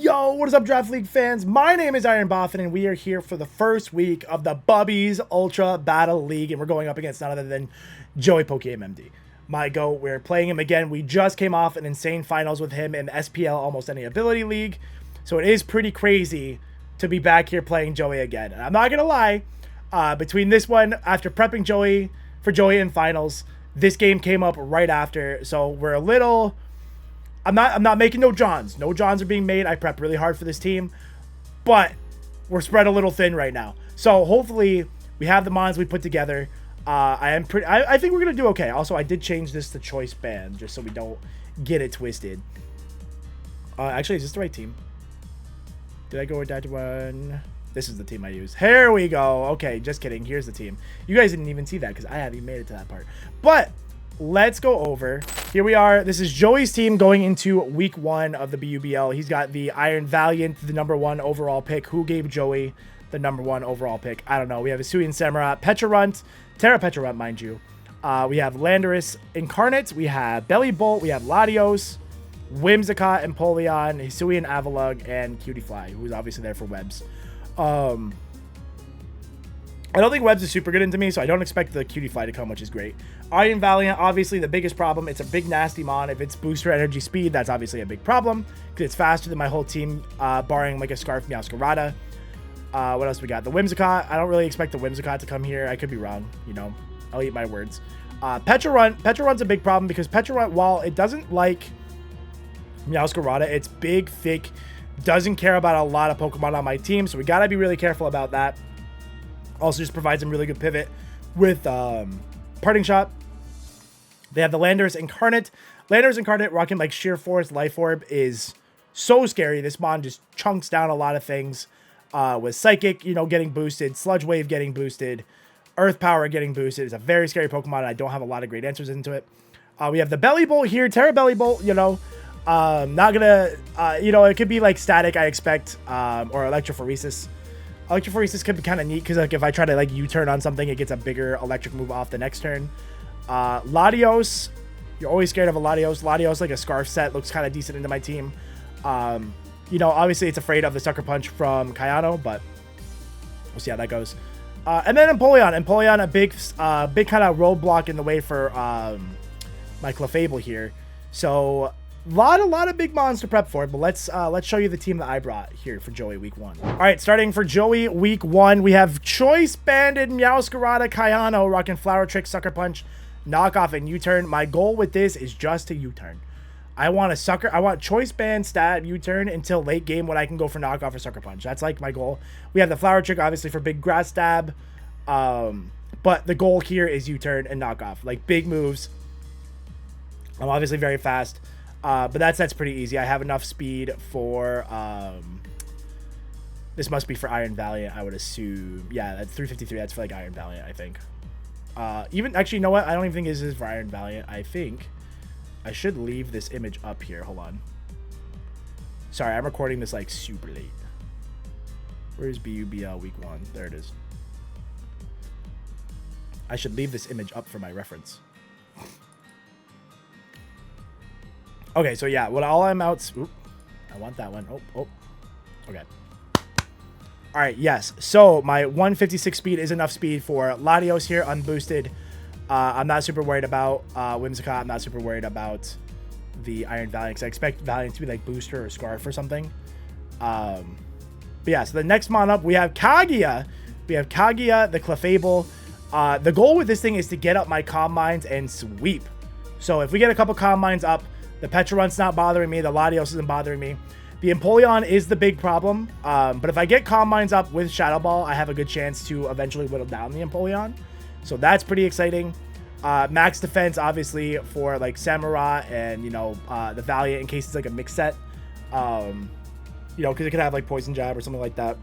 Yo, what is up, Draft League fans? My name is IronBoffin, and we are here for the first week of the Bubby's Ultra Battle League, and we're going up against none other than Joey PokeMMD. My GOAT, we're playing him again. We just came off an insane finals with him in the SPL Almost Any Ability League, so it is pretty crazy to be back here playing Joey again. And I'm not going to lie, between this one, after prepping Joey for Joey in finals, this game came up right after, so we're a little... I'm not making no Johns. No Johns are being made. I prep really hard for this team, but we're spread a little thin right now. So hopefully we have the mons we put together. I think we're gonna do okay. Also, I did change this to choice band just so we don't get it twisted. Actually, is this the right team? Did I go with that one? This is the team I use. Here we go. Okay, just kidding. Here's the team. You guys didn't even see that because I haven't even made it to that part. But let's go over. Here we are. This is Joey's team going into week 1 of the BUBL. He's got the Iron Valiant, the #1 overall pick. Who gave Joey the #1 overall pick? I don't know. We have Hisuian Samurai, Pecharunt, Terra Pecharunt, mind you. We have Landorus Incarnate. We have Bellibolt. We have Latios, Whimsicott, Empoleon, Hisuian Avalugg, and Cutiefly, who's obviously there for Webs. I don't think Webs is super good into me, so I don't expect the Cutiefly to come, which is great. Iron Valiant, obviously the biggest problem. It's a big, nasty mon. If it's booster energy speed, that's obviously a big problem because it's faster than my whole team, barring like a Scarf Meowscarada. What else we got? The Whimsicott. I don't really expect the Whimsicott to come here. I could be wrong. You know, I'll eat my words. Pecharunt. Pecharunt's a big problem because Pecharunt, while it doesn't like Meowscarada, it's big, thick, doesn't care about a lot of Pokemon on my team, so we got to be really careful about that. Also just provides some really good pivot with Parting Shot. They have the Landorus Incarnate. Landorus Incarnate rocking like Sheer Force Life Orb is so scary. This mon just chunks down a lot of things with Psychic, you know, getting boosted, Sludge Wave getting boosted, Earth Power getting boosted. It's a very scary Pokemon, and I don't have a lot of great answers into it. We have the Bellibolt here, Terra Bellibolt, you know. Not gonna, you know, it could be like Static, I expect, or Electrophoresis. Electrophoresis could be kind of neat because like if I try to like U-turn on something, it gets a bigger electric move off the next turn. Latios, you're always scared of a Latios. Latios, like a Scarf set, looks kind of decent into my team. You know, obviously it's afraid of the Sucker Punch from Kayano, but we'll see how that goes. And then Empoleon. Empoleon, a big kind of roadblock in the way for my Clefable here. So a lot of big mons to prep for, but let's show you the team that I brought here for Joey week 1. All right, starting for Joey week 1, we have Choice Banded Meowscarada Kayano rocking Flower Trick, Sucker Punch, Knockoff, and U-turn. My goal with this is just to U-turn. I want Choice Band stat U-turn until late game when I can go for Knockoff or Sucker Punch. That's like my goal. We have the Flower Trick obviously for big Grass Stab, but the goal here is U-turn and Knockoff, like big moves. I'm obviously very fast. But that's pretty easy. I have enough speed for, this must be for Iron Valiant, I would assume. Yeah, that's 353. That's for like Iron Valiant, I think. Even, actually, you know what? I don't even think this is for Iron Valiant. I think I should leave this image up here. Hold on. Sorry, I'm recording this like super late. Where's BUBL week 1? There it is. I should leave this image up for my reference. Okay, so yeah, what all I'm out... Oop, I want that one. Oh, okay. All right, yes. So my 156 speed is enough speed for Latios here, unboosted. I'm not super worried about Whimsicott. I'm not super worried about the Iron Valiant, because I expect Valiant to be like Booster or Scarf or something. But yeah, so the next mon up, we have Kaguya. We have Kaguya, the Clefable. The goal with this thing is to get up my Calm Minds and sweep. So if we get a couple Calm Minds up, the Pecharunt's not bothering me. The Latios isn't bothering me. The Empoleon is the big problem. But if I get Calm Minds up with Shadow Ball, I have a good chance to eventually whittle down the Empoleon. So that's pretty exciting. Max defense, obviously, for like Samurai and, you know, the Valiant in case it's like a mix set. You know, because it could have like Poison Jab or something like that.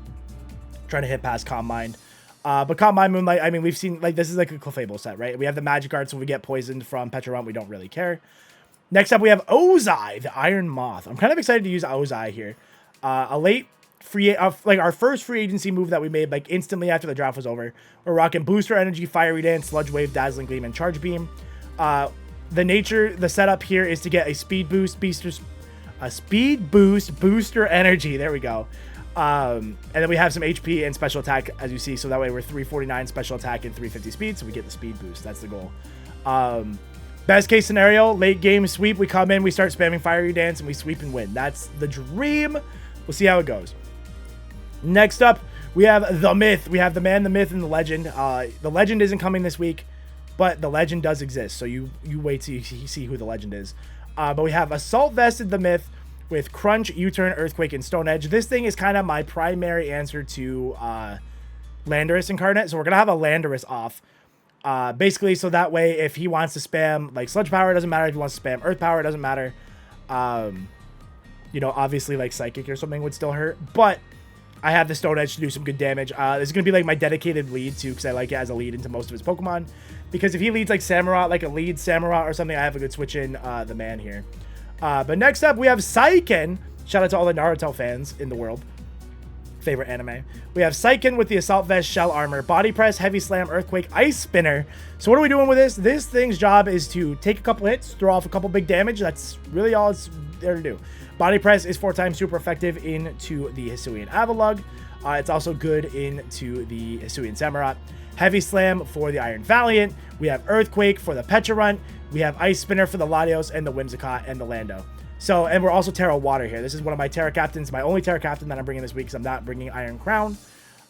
Trying to hit past Calm Mind. But Calm Mind, Moonlight, I mean, we've seen, like, this is like a Clefable set, right? We have the Magic Art, so if we get poisoned from Pecharunt, we don't really care. Next up, we have Ozai, the Iron Moth. I'm kind of excited to use Ozai here. A late free, like our first free agency move that we made, like instantly after the draft was over. We're rocking Booster Energy, Fiery Dance, Sludge Wave, Dazzling Gleam, and Charge Beam. The setup here is to get a speed boost, A speed boost, booster energy. There we go. And then we have some HP and special attack, as you see. So that way we're 349 special attack and 350 speed. So we get the speed boost. That's the goal. Best case scenario, late game sweep. We come in, we start spamming Fiery Dance, and we sweep and win. That's the dream. We'll see how it goes. Next up, we have the myth. We have the man, the myth, and the legend. The legend isn't coming this week, but the legend does exist. So you wait till you see who the legend is. But we have Assault Vested the myth with Crunch, U-Turn, Earthquake, and Stone Edge. This thing is kind of my primary answer to Landorus Incarnate. So we're going to have a Landorus off. Basically, so that way, if he wants to spam, like, Sludge Power, it doesn't matter. If he wants to spam Earth Power, it doesn't matter. You know, obviously, like, Psychic or something would still hurt. But I have the Stone Edge to do some good damage. This is going to be, like, my dedicated lead, too, because I like it as a lead into most of his Pokemon. Because if he leads, like, Samurott, like a lead Samurott or something, I have a good switch in the man here. But next up, we have Saiken. Shout out to all the Naruto fans in the world. Favorite anime. We have Saiken with the Assault Vest, Shell Armor, Body Press, Heavy Slam, Earthquake, Ice Spinner. So what are we doing with this? This thing's job is to take a couple hits, throw off a couple big damage. That's really all it's there to do. Body Press is 4 times super effective into the Hisuian Avalugg. It's also good into the Hisuian Samurott. Heavy Slam for the Iron Valiant. We have Earthquake for the Pecharunt. We have Ice Spinner for the Latios and the Whimsicott and the Lando. So, and we're also Terra Water here. This is one of my Terra Captains, my only Terra Captain that I'm bringing this week because I'm not bringing Iron Crown.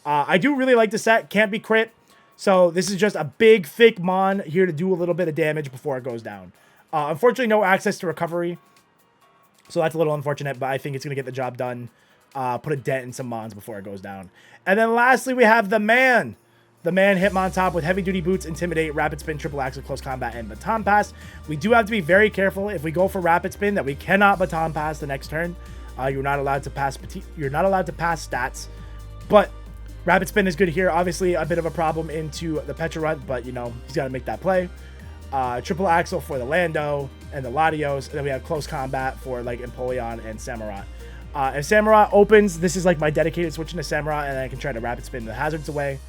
I do really like the set. Can't be crit. So this is just a big, thick Mon here to do a little bit of damage before it goes down. Unfortunately, no access to recovery. So that's a little unfortunate, but I think it's going to get the job done. Put a dent in some Mons before it goes down. And then lastly, we have the man. The man Hitmontop with Heavy Duty Boots, Intimidate, Rapid Spin, Triple Axle, Close Combat, and Baton Pass. We do have to be very careful if we go for Rapid Spin that we cannot Baton Pass the next turn. You're not allowed to pass. You're not allowed to pass stats, but Rapid Spin is good here. Obviously, a bit of a problem into the Pecharunt, but you know he's got to make that play. Triple Axle for the Lando and the Latios, and then we have Close Combat for like Empoleon and Samurott. If Samurott opens, this is like my dedicated switch into Samurott, and I can try to Rapid Spin the hazards away.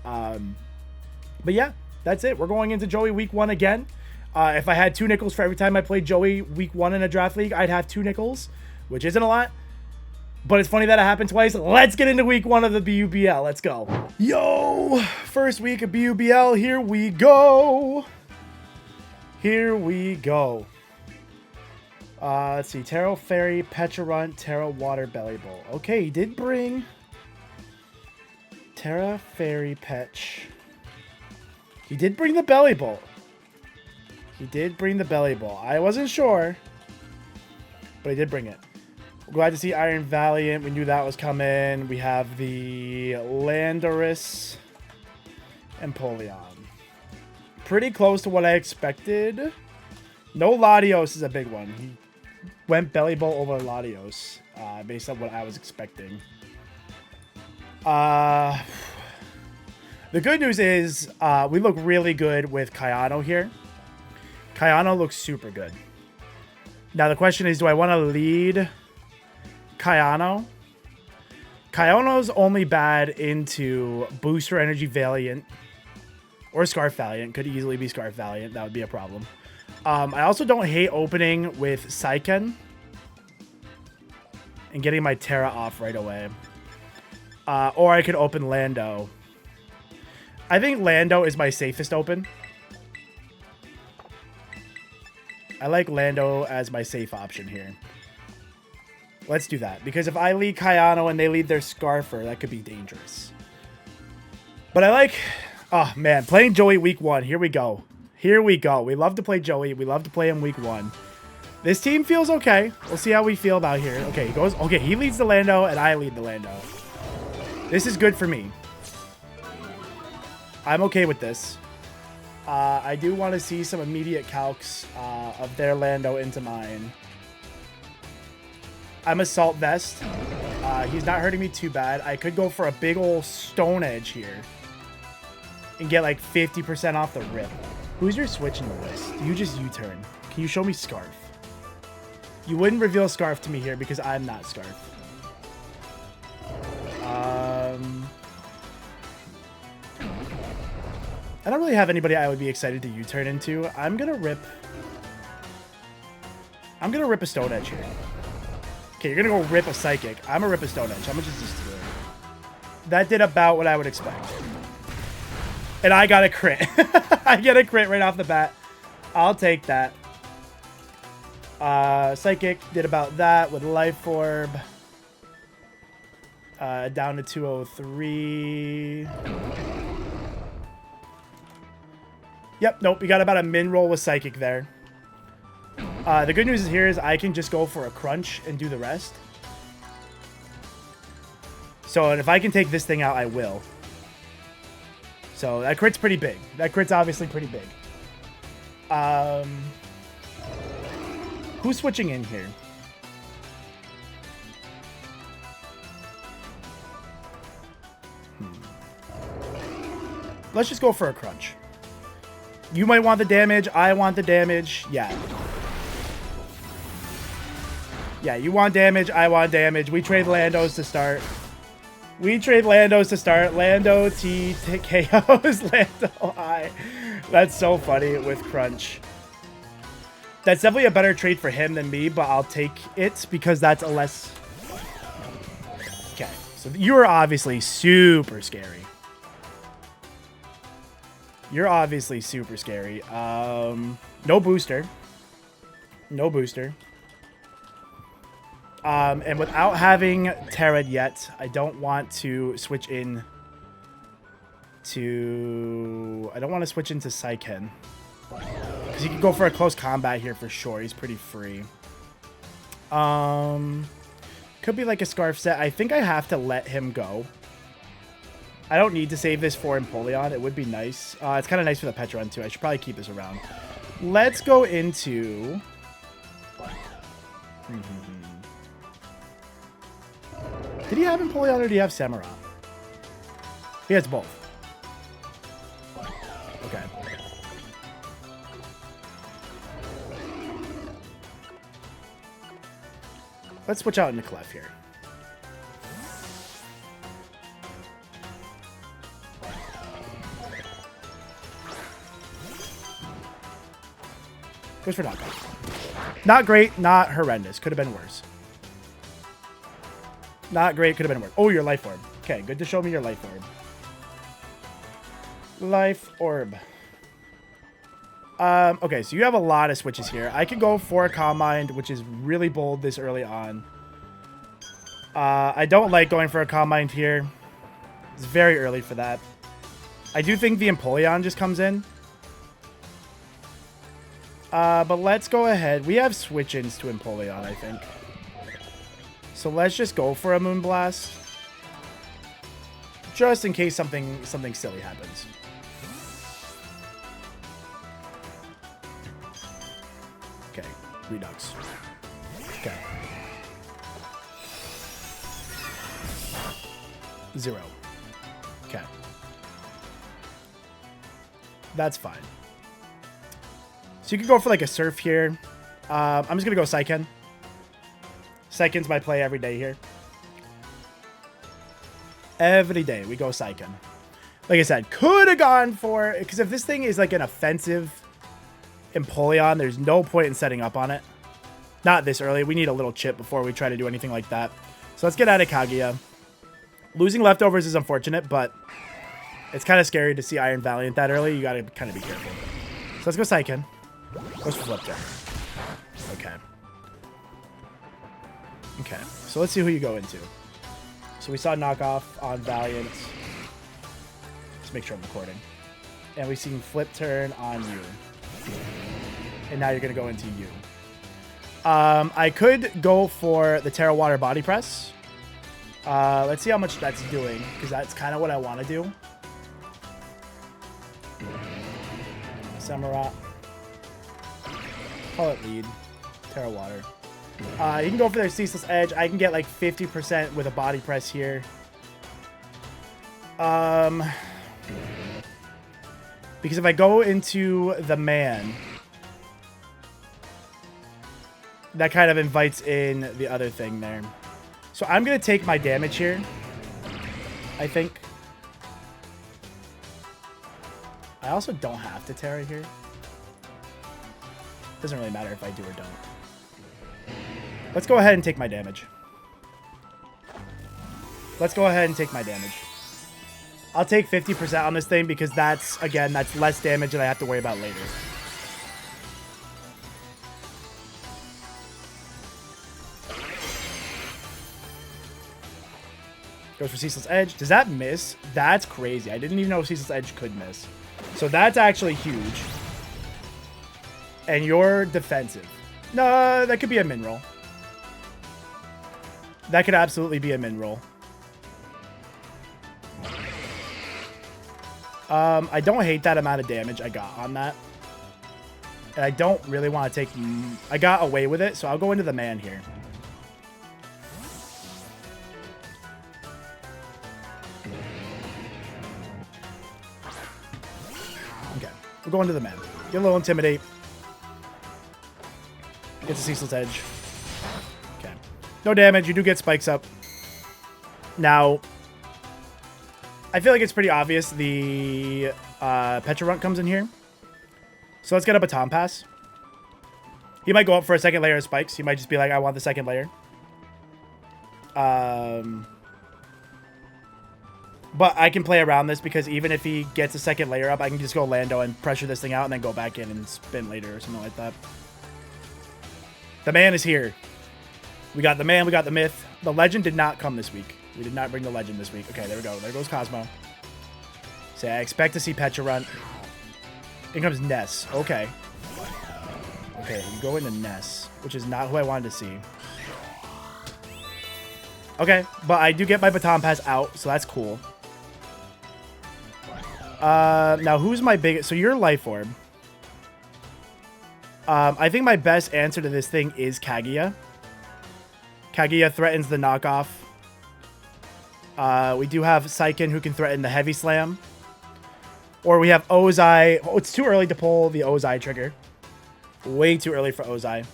But yeah, that's it. We're going into Joey week 1 again. If I had 2 nickels for every time I played Joey week 1 in a draft league, I'd have 2 nickels, which isn't a lot. But it's funny that it happened twice. Let's get into week 1 of the BUBL. Let's go. Yo, first week of BUBL. Here we go. Here we go. Let's see. Taro Fairy, Pecharunt, Taro Water, Bellibolt. Okay, he did bring Terra Fairy Petch. He did bring the Bellibolt. He did bring the Bellibolt. I wasn't sure, but he did bring it. We're glad to see Iron Valiant. We knew that was coming. We have the Landorus and Empoleon. Pretty close to what I expected. No Latios is a big one. He went Bellibolt over Latios based on what I was expecting. The good news is we look really good with Kayano here. Kayano looks super good. Now the question is, do I want to lead Kayano? Kayano's only bad into Booster Energy Valiant or Scarf Valiant. Could easily be Scarf Valiant. That would be a problem. I also don't hate opening with Saiken and getting my Terra off right away. Or I could open Lando. I think Lando is my safest open. I like Lando as my safe option here. Let's do that. Because if I lead Kayano and they lead their Scarfer, that could be dangerous. But I like... Oh, man. Playing Joey week 1. Here we go. Here we go. We love to play Joey. We love to play him week 1. This team feels okay. We'll see how we feel about here. Okay, he goes... Okay, he leads the Lando and I lead the Lando. This is good for me. I'm okay with this. I do want to see some immediate calcs of their Lando into mine. I'm Assault Vest. He's not hurting me too bad. I could go for a big ol' Stone Edge here. And get like 50% off the rip. Who's your switch in the list? You just U-turn. Can you show me Scarf? You wouldn't reveal Scarf to me here because I'm not Scarf. I don't really have anybody I would be excited to U-turn into. I'm gonna rip a Stone Edge here. Okay, you're gonna go rip a Psychic. I'm gonna rip a Stone Edge. How much is this doing? That did about what I would expect. And I got a crit. I get a crit right off the bat. I'll take that. Psychic did about that with Life Orb. Down to 203. Yep, nope. We got about a min roll with Psychic there. The good news here is I can just go for a crunch and do the rest. So if I can take this thing out, I will. So that crit's pretty big. That crit's obviously pretty big. Who's switching in here? Let's just go for a crunch. You might want the damage. I want the damage. Yeah. Yeah, you want damage. I want damage. We trade Landos to start. We trade Landos to start. Lando T KOs Lando I. That's so funny with crunch. That's definitely a better trade for him than me, but I'll take it because that's a less... Okay, so you are obviously super scary. You're obviously super scary. No booster. No booster. And without having Terra yet, I don't want to switch in to... I don't want to switch into Psyken. Because he could go for a close combat here for sure. He's pretty free. Could be like a Scarf set. I think I have to let him go. I don't need to save this for Empoleon. It would be nice. It's kind of nice for the Petron too. I should probably keep this around. Let's go into... Did he have Empoleon or did he have Samurott? He has both. Okay. Let's switch out into Clef here. Goes for knockoff. Not great, not horrendous. Could have been worse. Not great, could have been worse. Oh, your Life Orb. Okay, good to show me your Life Orb. Life Orb. Okay, so you have a lot of switches here. I could go for a Calm Mind, which is really bold this early on. I don't like going for a Calm Mind here. It's very early for that. I do think the Empoleon just comes in. But let's go ahead. We have switch-ins to Empoleon, I think. So let's just go for a Moonblast. Just in case something silly happens. Okay, Redux. Okay. 0. Okay. That's fine. So you could go for like a Surf here. I'm just going to go Psyken. Psyken's my play every day here. Every day we go Psyken. Like I said, could have gone for... Because if this thing is like an offensive Empoleon, there's no point in setting up on it. Not this early. We need a little chip before we try to do anything like that. So let's get out of Kaguya. Losing leftovers is unfortunate, but it's kind of scary to see Iron Valiant that early. You got to kind of be careful. So let's go Psyken. Let's flip there. Okay. Okay. So let's see who you go into. So we saw knockoff on Valiant. Let's make sure I'm recording. And we've seen flip turn on you. And now you're going to go into you. I could go for the Terra Water Body Press. Let's see how much that's doing, because that's kind of what I want to do. Samurott. Call it lead. Terra Water. You can go for their Ceaseless Edge. I can get like 50% with a Body Press here. Because if I go into the man, that kind of invites in the other thing there. So I'm going to take my damage here, I think. I also don't have to Terra here. Doesn't really matter if I do or don't. Let's go ahead and take my damage. Let's go ahead and take my damage. I'll take 50% on this thing because that's, again, that's less damage that I have to worry about later. Goes for Ceaseless Edge. Does that miss? That's crazy. I didn't even know Ceaseless Edge could miss. So that's actually huge. And you're defensive. No, that could be a min roll. That could absolutely be a min roll. I don't hate that amount of damage I got on that. And I don't really want to take... I got away with it, so I'll go into the man here. Okay, we'll go into the man. Get a little Intimidate. Get the Ceaseless Edge. Okay. No damage. You do get spikes up. Now... I feel like it's pretty obvious the Petrarunt comes in here. So let's get a Baton Pass. He might go up for a second layer of spikes. He might just be like, I want the second layer. But I can play around this because even if he gets a second layer up, I can just go Lando and pressure this thing out and then go back in and spin later or something like that. The man is here. We got the man, we got the myth. The legend did not come this week. We did not bring the legend this week. Okay, there we go. There goes Cosmo. So I expect to see Petrarunt. In comes Ness. Okay. Okay, you go into Ness, which is not who I wanted to see. Okay, but I do get my Baton Pass out, so that's cool. Now, who's my biggest... So you're Life Orb. I think my best answer to this thing is Kaguya. Kaguya threatens the knockoff. We do have Saiken who can threaten the Heavy Slam. Or we have Ozai. Oh, it's too early to pull the Ozai trigger. Way too early for Ozai.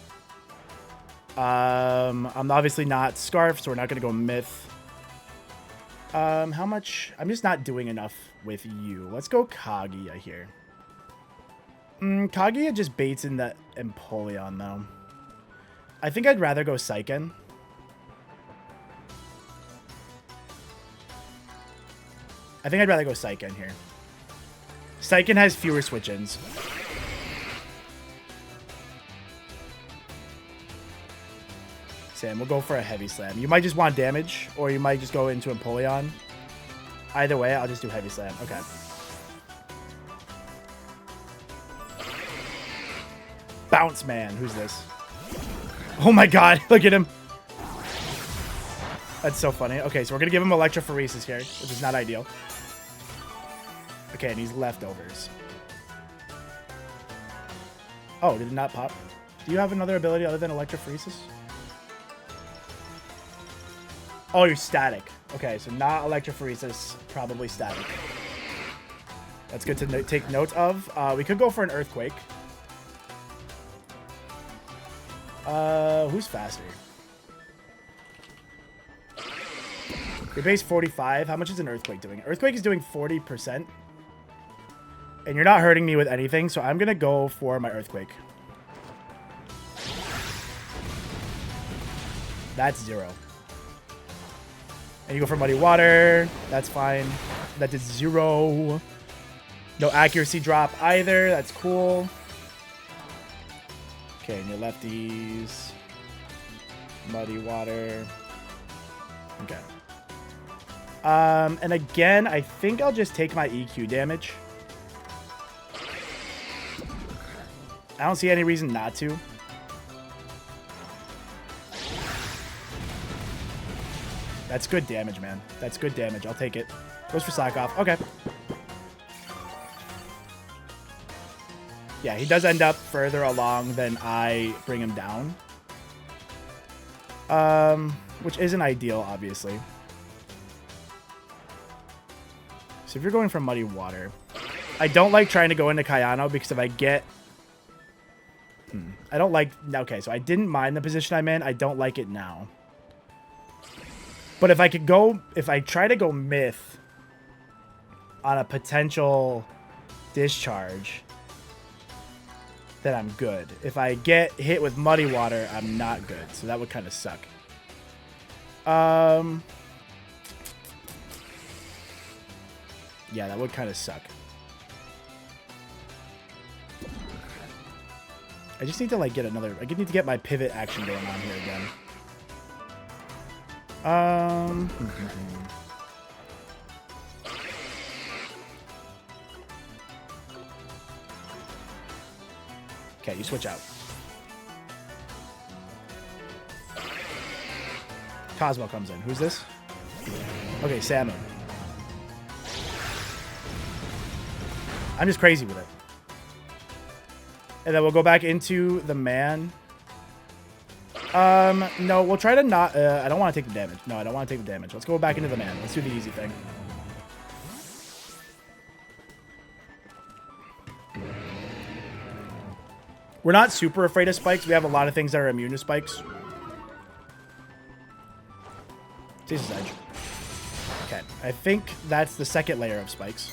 I'm obviously not Scarf, so we're not going to go Myth. How much? I'm just not doing enough with you. Let's go Kaguya here. Kaguya just baits in the Empoleon, though. I think I'd rather go Saiken. I think I'd rather go Saiken here. Saiken has fewer switch-ins. Sam, we'll go for a Heavy Slam. You might just want damage, or you might just go into Empoleon. Either way, I'll just do Heavy Slam. Okay. Bounce Man. Who's this? Oh my god, look at him. That's so funny. Okay, so we're going to give him Electrophoresis here, which is not ideal. Okay, and he's Leftovers. Oh, did it not pop? Do you have another ability other than Electrophoresis? Oh, you're Static. Okay, so not Electrophoresis, probably Static. That's good to take note of. We could go for an Earthquake. Who's faster? Your base 45. How much is an Earthquake doing? Earthquake is doing 40%. And you're not hurting me with anything, so I'm going to go for my Earthquake. That's 0. And you go for Muddy Water. That's fine. That did 0. No accuracy drop either. That's cool. Okay, and your lefties. Muddy Water. Okay. And again, I think I'll just take my EQ damage. I don't see any reason not to. That's good damage, man. That's good damage. I'll take it. Goes for Sock Off. Okay. Yeah, he does end up further along than I bring him down. Which isn't ideal, obviously. So if you're going for Muddy Water, I don't like trying to go into Kayano because if I get... I don't like... Okay, so I didn't mind the position I'm in. I don't like it now. But if I could go... If I try to go Myth on a potential discharge, then I'm good. If I get hit with Muddy Water, I'm not good. So that would kind of suck. Yeah, that would kind of suck. I just need to like get another. I need to get my pivot action going on here again. Okay, you switch out. Cosmo comes in. Who's this? Okay, Samu. I'm just crazy with it. And then we'll go back into the man. No, we'll try to not... I don't want to take the damage. No, I don't want to take the damage. Let's go back into the man. Let's do the easy thing. We're not super afraid of spikes. We have a lot of things that are immune to spikes. This is edge. Okay, I think that's the second layer of spikes.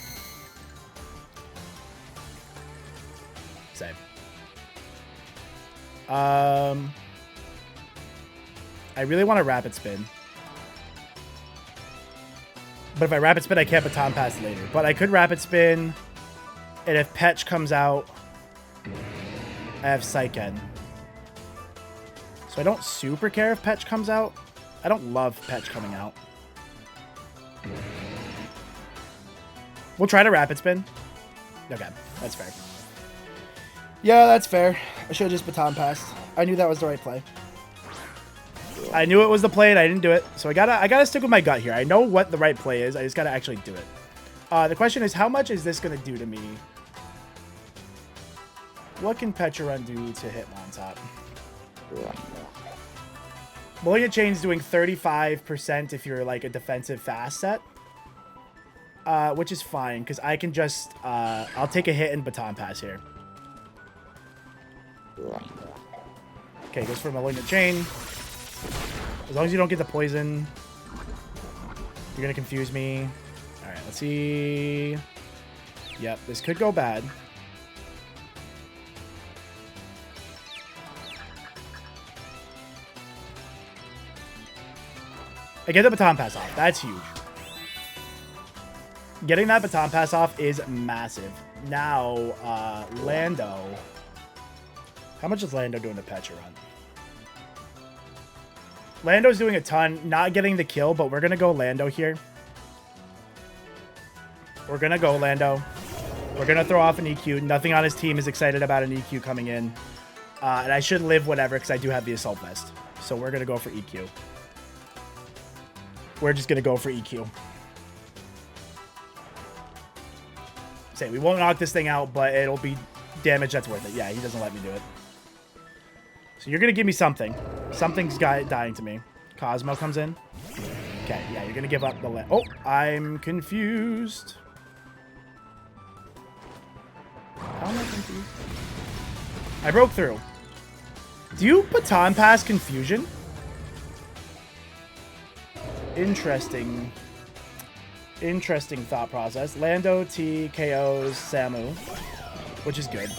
Same. I really want to rapid spin. But if I rapid spin, I can't Baton Pass later. But I could rapid spin. And if Petch comes out, I have Saiken. So I don't super care if Petch comes out. I don't love Petch coming out. We'll try to rapid spin. Okay, that's fair. Yeah, that's fair. I should have just Baton Passed. I knew that was the right play. I knew it was the play and I didn't do it. So I gotta stick with my gut here. I know what the right play is. I just gotta actually do it. The question is, how much is this gonna do to me? What can Pecharon do to hit on top? Bullet Chain's doing 35% if you're like a defensive fast set. Which is fine, because I can just... I'll take a hit and Baton Pass here. Okay, goes for Malignant Chain. As long as you don't get the poison, you're going to confuse me. Alright, let's see... Yep, this could go bad. I get the Baton Pass off. That's huge. Getting that Baton Pass off is massive. Now, Lando. How much is Lando doing to Pecharon? Lando's doing a ton. Not getting the kill, but we're going to go Lando here. We're going to go Lando. We're going to throw off an EQ. Nothing on his team is excited about an EQ coming in. And I should live whatever because I do have the Assault Vest. So we're going to go for EQ. We're just going to go for EQ. Say, we won't knock this thing out, but it'll be damage that's worth it. Yeah, he doesn't let me do it. So you're going to give me something. Something's dying to me. Cosmo comes in. Okay, yeah, you're going to give up the... Oh, I'm confused. How am I confused? I broke through. Do you Baton Pass Confusion? Interesting. Interesting thought process. Lando T KOs Samu, which is good.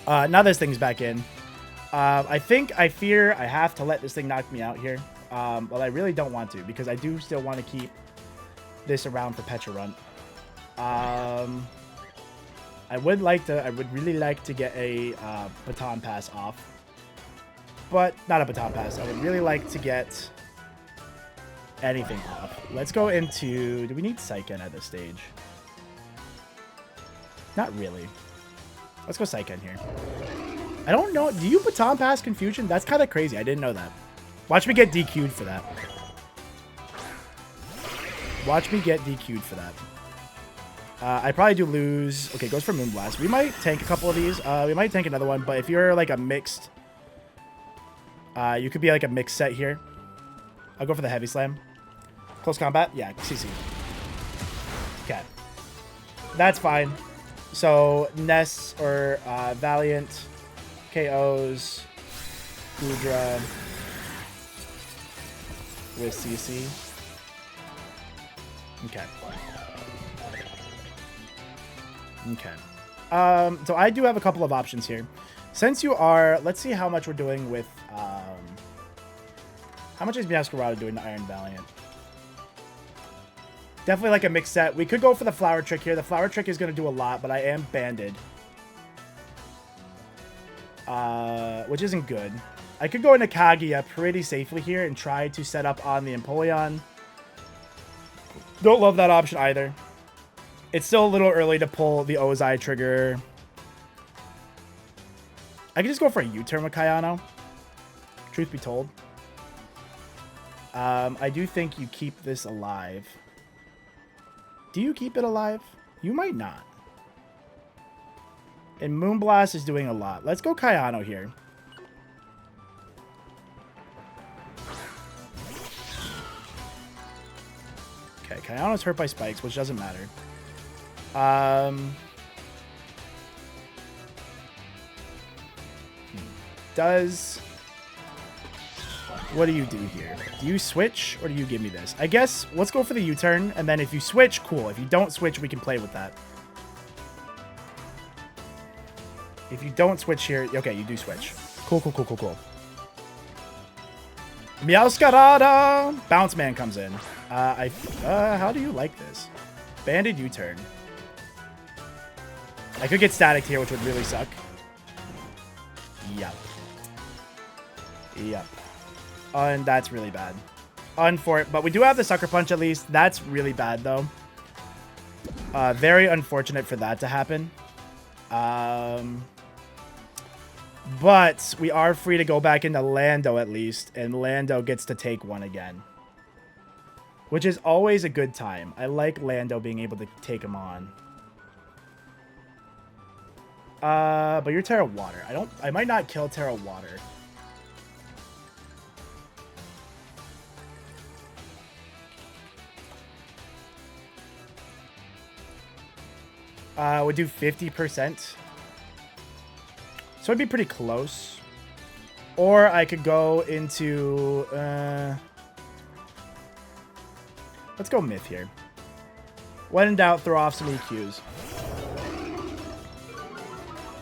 Now this thing's back in. I fear I have to let this thing knock me out here. But I really don't want to because I do still want to keep this around for Pecharon. I would really like to get a Baton Pass off. But not a Baton Pass. I would really like to get anything off. Let's go into... Do we need Saiken at this stage? Not really. Let's go Saiken here. I don't know. Do you Baton Pass Confusion? That's kind of crazy. I didn't know that. Watch me get DQ'd for that. Watch me get DQ'd for that. I probably do lose... Okay, goes for Moonblast. We might tank a couple of these. We might tank another one, but if you're like a mixed... you could be like a mixed set here. I'll go for the Heavy Slam. Close combat? Yeah, CC. Okay. That's fine. So, Ness or Valiant KOs Gudra with CC. Okay. Okay. So I do have a couple of options here. Since you are... Let's see how much we're doing with... how much is Masquerada doing to Iron Valiant? Definitely like a mixed set. We could go for the Flower Trick here. The Flower Trick is going to do a lot, but I am banded. Which isn't good. I could go into Kaguya pretty safely here and try to set up on the Empoleon. Don't love that option either. It's still a little early to pull the Ozai trigger. I could just go for a U-turn with Kayano. Truth be told. I do think you keep this alive. Do you keep it alive? You might not. And Moonblast is doing a lot. Let's go Kayano here. Okay, Kayano's hurt by spikes, which doesn't matter. What do you do here? Do you switch, or do you give me this? I guess, let's go for the U-turn, and then if you switch, cool. If you don't switch, we can play with that. If you don't switch here... Okay, you do switch. Cool, cool, cool, cool, cool. Meowscarada! Bounce Man comes in. How do you like this? Banded U-turn. I could get static here, which would really suck. Yep. Yep. And that's really bad. But we do have the Sucker Punch at least. That's really bad, though. Very unfortunate for that to happen. But we are free to go back into Lando at least. And Lando gets to take one again. Which is always a good time. I like Lando being able to take him on. But you're Terra Water. I might not kill Terra Water. Would do 50%. So it'd be pretty close. Or I could go into... let's go Myth here. When in doubt, throw off some EQs.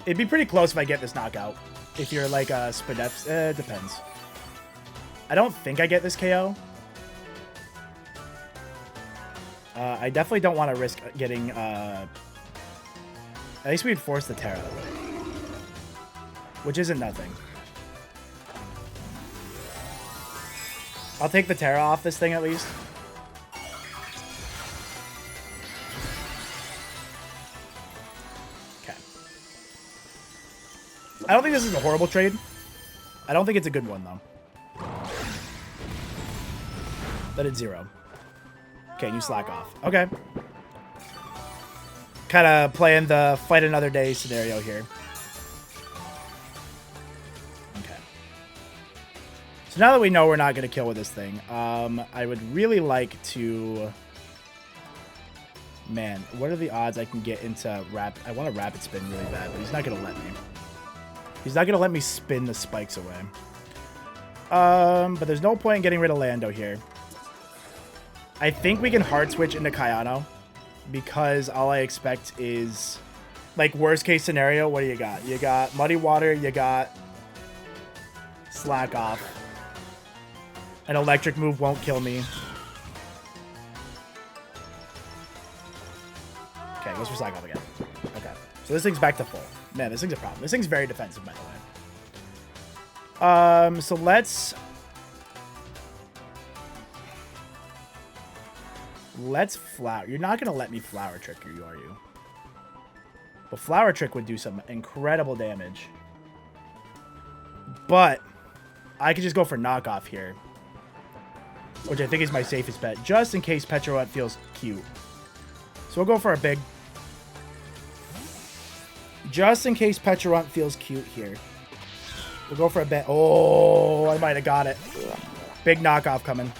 It'd be pretty close if I get this knockout. If you're like a Spadef... depends. I don't think I get this KO. I definitely don't want to risk getting... at least we'd force the Terra. Which isn't nothing. I'll take the Terra off this thing at least. Okay. I don't think this is a horrible trade. I don't think it's a good one, though. But it's 0. Okay, you slack off. Okay. Kind of playing the fight another day scenario here. Okay. So now that we know we're not going to kill with this thing, I would really like to... Man, what are the odds I can get into rapid... I want a rapid spin really bad, but he's not going to let me. He's not going to let me spin the spikes away. But there's no point in getting rid of Lando here. I think we can hard switch into Kayano. Because all I expect is, like, worst case scenario, what do you got? You got Muddy Water, you got Slack Off. An electric move won't kill me. Okay, goes for Slack Off again. Okay, so this thing's back to full. Man, this thing's a problem. This thing's very defensive, by the way. So Let's flower. You're not going to let me Flower Trick you, are you? But Flower Trick would do some incredible damage. But I could just go for Knockoff here. Which I think is my safest bet. Just in case Petroet feels cute. So we'll go for a big... Just in case Petroet feels cute here. We'll go for a bet. Oh, I might have got it. Big Knockoff coming.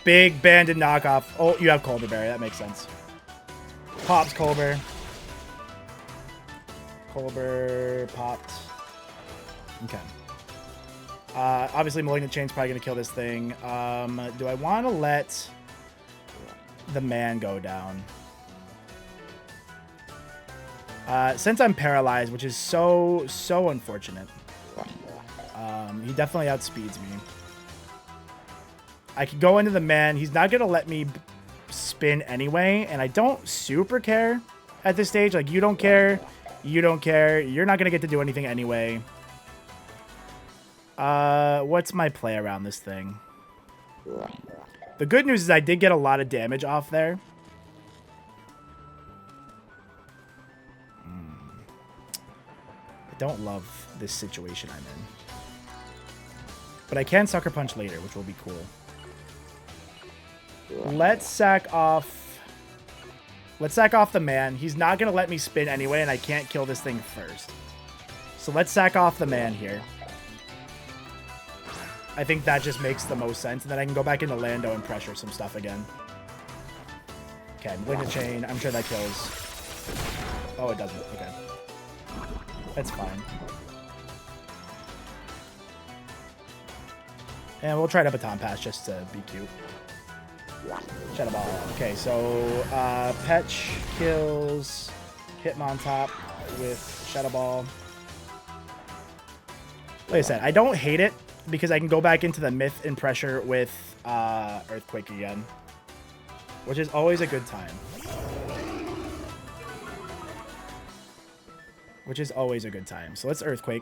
Big banded knockoff. Oh, you have Colbur Berry. That makes sense. Pops Colbur. Colbur popped. Okay. Obviously, Malignant Chain's probably going to kill this thing. Do I want to let the man go down? Since I'm paralyzed, which is so unfortunate. He definitely outspeeds me. I could go into the man. He's not going to let me spin anyway, and I don't super care at this stage. Like, you don't care. You don't care. You're not going to get to do anything anyway. What's my play around this thing? The good news is I did get a lot of damage off there. I don't love this situation I'm in. But I can Sucker Punch later, which will be cool. Let's sack off... Let's sack off the man. He's not going to let me spin anyway, and I can't kill this thing first. So let's sack off the man here. I think that just makes the most sense. And then I can go back into Lando and pressure some stuff again. Okay, Wing the Chain. I'm sure that kills. Oh, it doesn't. Okay. That's fine. And we'll try to Baton Pass just to be cute. Shadow Ball. Okay, so Petch kills Hitmontop with Shadow Ball. Like I said, I don't hate it because I can go back into the Myth and pressure with Earthquake again, which is always a good time. Which is always a good time. So let's Earthquake.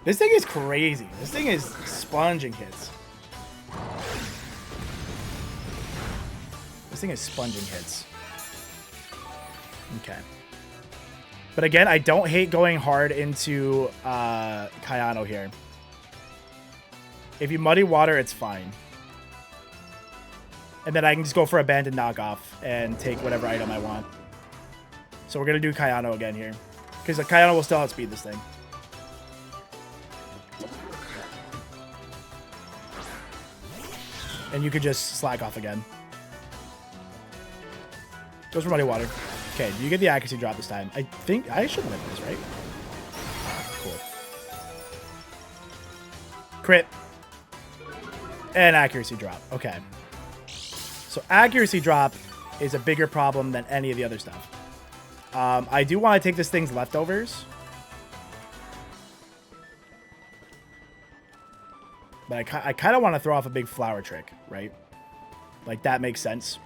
This thing is crazy. This thing is sponging hits. This thing is sponging hits. Okay. But again, I don't hate going hard into Kayano here. If you Muddy Water, it's fine. And then I can just go for Abandoned Knockoff and take whatever item I want. So we're going to do Kayano again here. Because Kayano will still outspeed this thing. And you could just slack off again. Goes for Muddy Water. Okay, you get the accuracy drop this time. I think I should win this, right? Cool. Crit. And accuracy drop. Okay. So accuracy drop is a bigger problem than any of the other stuff. I do want to take this thing's leftovers. But I kind of want to throw off a big flower trick, right? Like, that makes sense.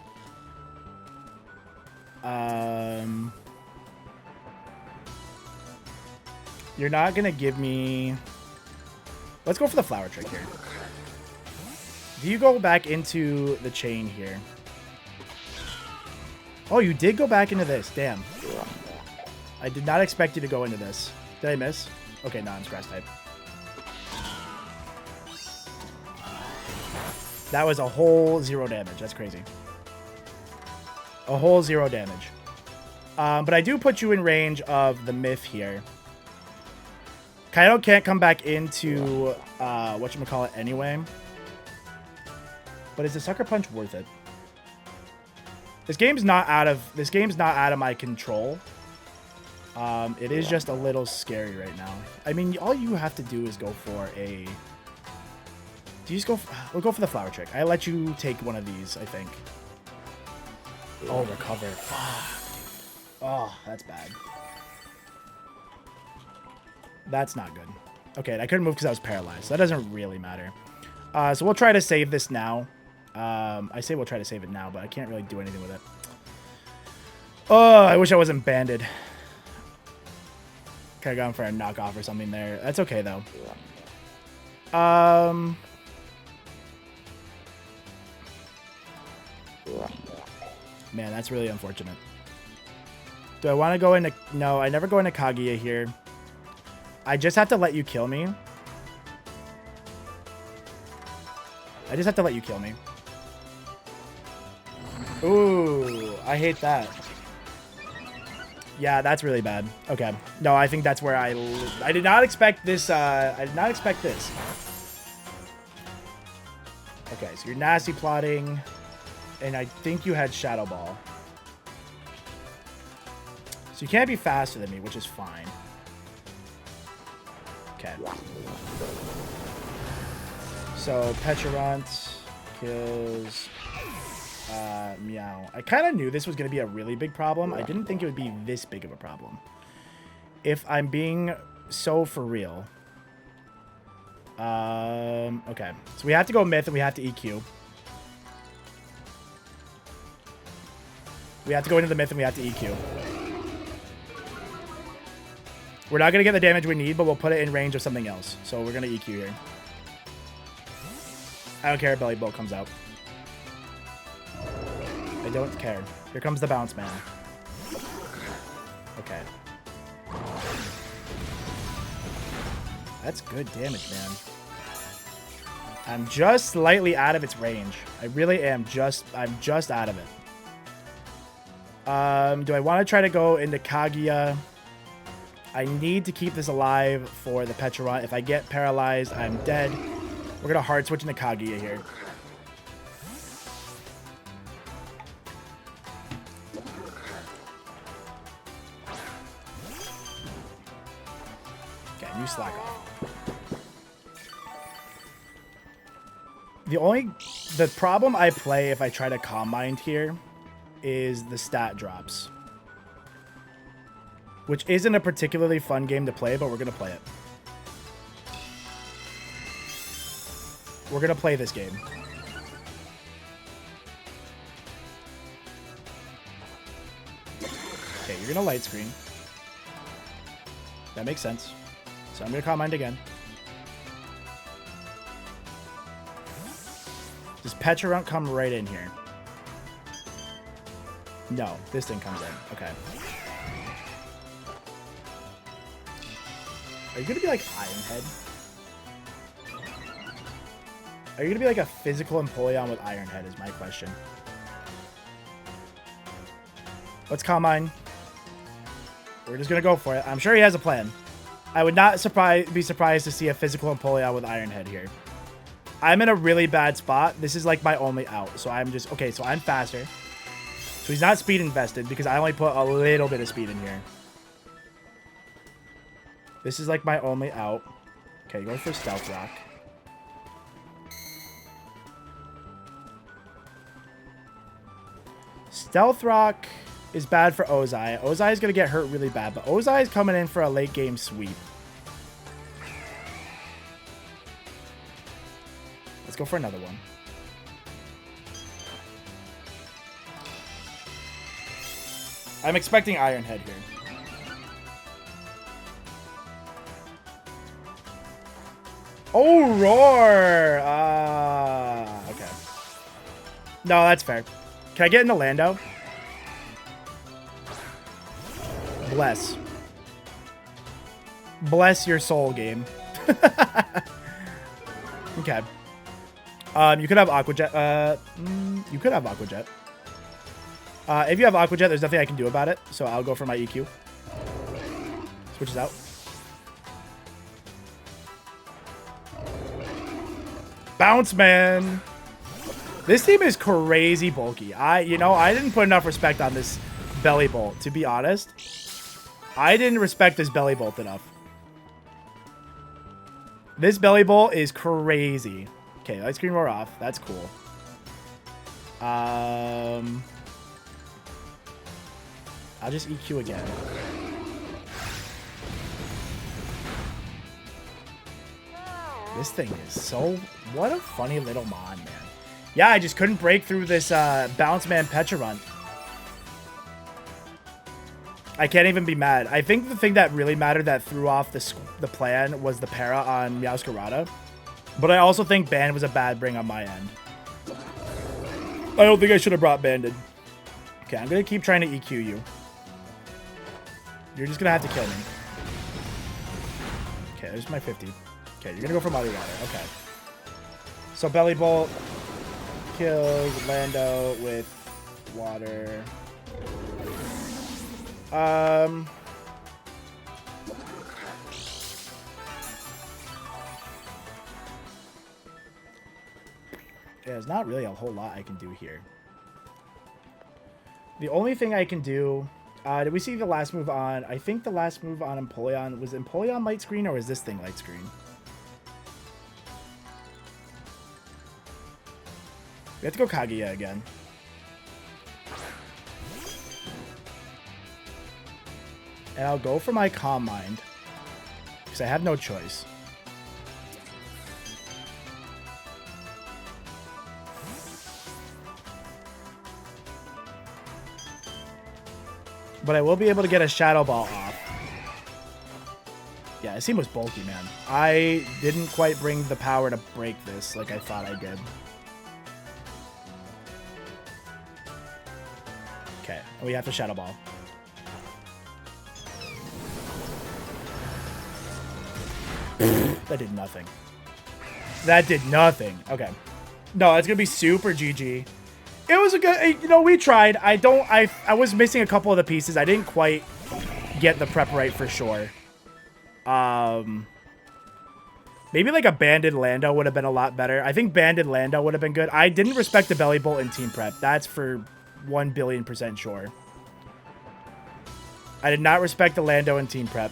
You're not going to give me... Let's go for the flower trick here. Do you go back into the chain here? Oh, you did go back into this. Damn. I did not expect you to go into this. Did I miss? Okay, no, I'm grass type. That was a whole 0 damage. That's crazy. A whole 0 damage. But I do put you in range of the Myth here. Kaido can't come back into whatchamacallit anyway. But is the Sucker Punch worth it? This game's not out of my control. It is just a little scary right now. I mean, all you have to do is go for a... Do you just go... We'll go for the flower trick. I let you take one of these, I think. Oh, recover. Fuck. Oh, that's bad. That's not good. Okay, I couldn't move because I was paralyzed. So that doesn't really matter. So we'll try to save this now. I say we'll try to save it now, but I can't really do anything with it. Oh, I wish I wasn't banded. Could have gone for a knockoff or something there. That's okay, though. Man, that's really unfortunate. Do I want to go into... No, I never go into Kaguya here. I just have to let you kill me. I just have to let you kill me. Ooh, I hate that. Yeah, that's really bad. Okay. No, I think that's where I did not expect this. I did not expect this. Okay, so you're nasty plotting. And I think you had Shadow Ball. So you can't be faster than me, which is fine. Okay. So Petulant kills Meow. I kind of knew this was going to be a really big problem. I didn't think it would be this big of a problem. if I'm being so for real. Okay. So we have to go Myth and we have to EQ. We have to go into the Myth and we have to EQ. We're not going to get the damage we need, but we'll put it in range of something else. So we're going to EQ here. I don't care if Bellibolt comes out. I don't care. Here comes the bounce man. Okay. That's good damage, man. I'm just slightly out of its range. I really am I'm just out of it. Do I want to try to go into Kaguya? I need to keep this alive for the Pecharunt. If I get paralyzed, I'm dead. We're going to hard switch into Kaguya here. Okay, you slack off. The problem I play if I try to Calm Mind here is the stat drops. Which isn't a particularly fun game to play, but we're going to play it. We're going to play this game. Okay, you're going to light screen. That makes sense. So I'm going to Calm Mind again. Does Pecharunt come right in here? No, this thing comes in. Okay. Are you going to be like Ironhead? Are you going to be like a physical Empoleon with Ironhead is my question. Let's Calm Mind. We're just going to go for it. I'm sure he has a plan. I would not be surprised to see a physical Empoleon with Ironhead here. I'm in a really bad spot. This is like my only out. So I'm just... Okay, so I'm faster. So he's not speed invested because I only put a little bit of speed in here. This is like my only out. Okay, going for Stealth Rock. Stealth Rock is bad for Ozai. Ozai is going to get hurt really bad, but Ozai is coming in for a late game sweep. Let's go for another one. I'm expecting Ironhead here. Oh, Roar! Okay. No, that's fair. Can I get into Lando? Bless. Bless your soul, game. Okay. You could have Aqua Jet. You could have Aqua Jet. If you have Aqua Jet, there's nothing I can do about it, so I'll go for my EQ. Switches out. Bounce Man. This team is crazy bulky. I didn't put enough respect on this Bellibolt, to be honest. I didn't respect this Bellibolt enough. This Bellibolt is crazy. Okay, light screen roar off. That's cool. I'll just EQ again. This thing is so... What a funny little mon, man. Yeah, I just couldn't break through this Bounce Man Pecharunt. I can't even be mad. I think the thing that really mattered that threw off the plan was the para on Meowscarada. But I also think Band was a bad bring on my end. I don't think I should have brought Banded. Okay, I'm going to keep trying to EQ you. You're just going to have to kill me. Okay, there's my 50. Okay, you're going to go for Muddy Water. Okay. So Bellibolt kills Lando with water. Yeah, there's not really a whole lot I can do here. The only thing I can do... did we see the last move on... I think the last move on Empoleon... Was Empoleon light screen or was this thing light screen? We have to go Kaguya again. And I'll go for my Calm Mind. Because I have no choice. But I will be able to get a Shadow Ball off. Yeah, this team was bulky, man. I didn't quite bring the power to break this like I thought I did. Okay, we have to Shadow Ball. That did nothing. That did nothing. Okay. No, it's going to be super GG. It was a good, you know, we tried. I was missing a couple of the pieces. I didn't quite get the prep right for sure. Maybe like a Banded Lando would have been a lot better. I think Banded Lando would have been good. I didn't respect the Bellibolt in team prep. That's for 1,000,000,000% sure. I did not respect the Lando in team prep.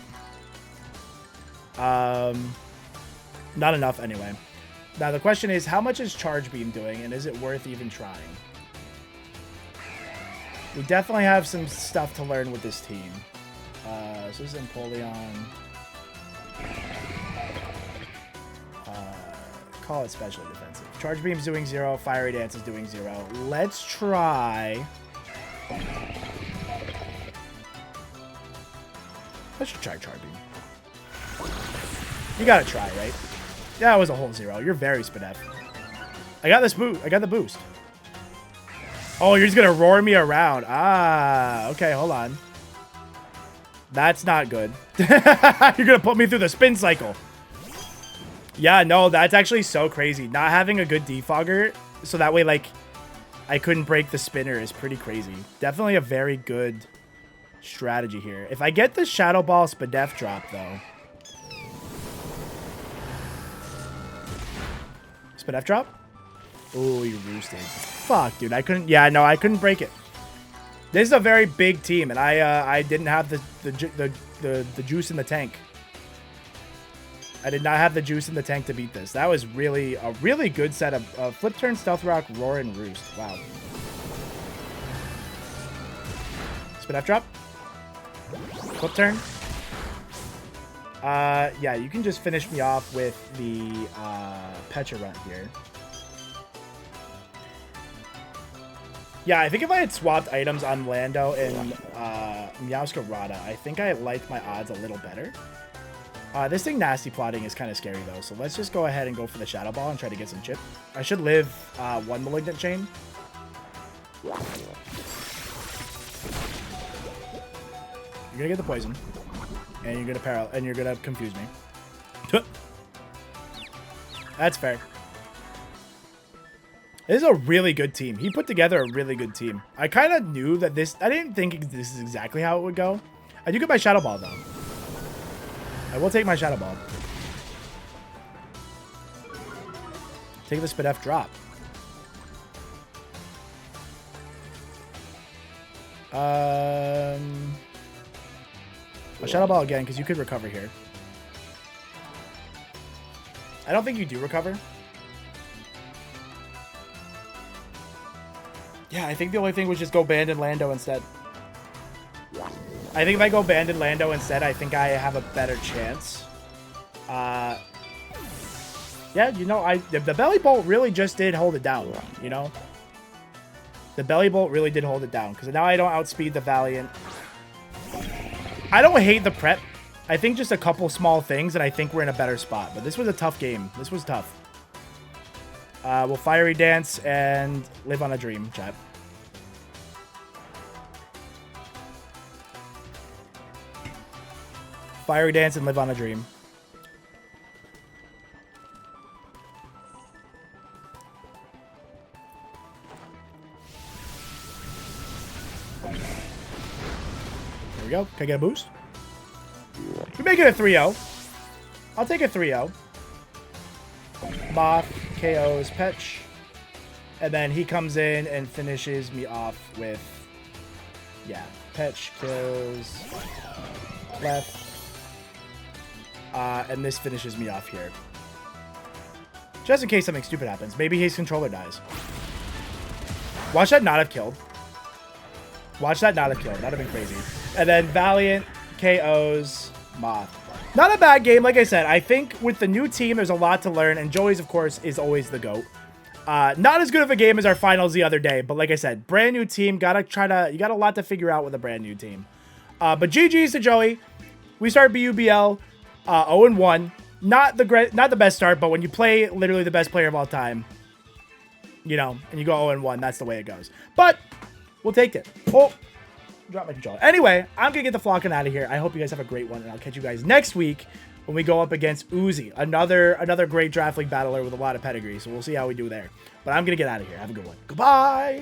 Not enough anyway. Now the question is, how much is Charge Beam doing, and is it worth even trying? We definitely have some stuff to learn with this team. So this is Empoleon. Call it specially defensive. Charge Beam's doing 0. Fiery Dance is doing 0. Let's try. Let's try Charge Beam. You gotta try, right? Yeah, it was a whole 0. You're very Spadef. I got this boot. I got the boost. Oh, you're just gonna roar me around. Ah, okay, hold on. That's not good. You're gonna put me through the spin cycle. Yeah, no, that's actually so crazy. Not having a good defogger, so that way, like, I couldn't break the spinner is pretty crazy. Definitely a very good strategy here. If I get the Shadow Ball Spadef drop, though. Spadef drop? Oh, you roosted. Fuck, dude. I couldn't... Yeah, no, I couldn't break it. This is a very big team, and I didn't have the juice in the tank. I did not have the juice in the tank to beat this. That was really a really good set of Flip Turn, Stealth Rock, Roar, and Roost. Wow. Spadef drop. Flip Turn. Yeah, you can just finish me off with the Pecha Runt here. Yeah, I think if I had swapped items on Lando and Meowscarada, I think I liked my odds a little better. This thing Nasty Plotting is kind of scary, though, so let's just go ahead and go for the Shadow Ball and try to get some chip. I should live 1 Malignant Chain. You're gonna get the poison, and you're gonna confuse me. That's fair. This is a really good team. He put together a really good team. I kind of knew that this... I didn't think this is exactly how it would go. I do get my Shadow Ball, though. I will take my Shadow Ball. Take the Spadef drop. I'll Shadow Ball again, because you could recover here. I don't think you do recover. Yeah, I think the only thing was just go Banded Lando instead. I think if I go Banded Lando instead, I think I have a better chance. Yeah, you know, the Bellibolt really just did hold it down, you know? The Bellibolt really did hold it down, because now I don't outspeed the Valiant. I don't hate the prep. I think just a couple small things, and I think we're in a better spot. But this was a tough game. This was tough. We'll Fiery Dance and live on a dream, chat. Fiery Dance and live on a dream. There we go. Can I get a boost? We make it a 3-0. I'll take a 3-0. Moth KOs Petch. And then he comes in and finishes me off with... Yeah. Petch kills... Left. And this finishes me off here. Just in case something stupid happens. Maybe his controller dies. Watch that not have killed. Watch that not have killed. That would have been crazy. And then Valiant KOs Moth. Not a bad game. Like I said, I think with the new team, there's a lot to learn. And Joey's, of course, is always the GOAT. Not as good of a game as our finals the other day. But like I said, brand new team. You got a lot to figure out with a brand new team. But GG's to Joey. We start BUBL 0-1. Not the best start, but when you play literally the best player of all time, you know, and you go 0-1, that's the way it goes. But we'll take it. Oh, drop my controller. Anyway, I'm going to get the flocking out of here. I hope you guys have a great one, and I'll catch you guys next week when we go up against Uzi, another great draft league battler with a lot of pedigree. So we'll see how we do there. But I'm going to get out of here. Have a good one. Goodbye.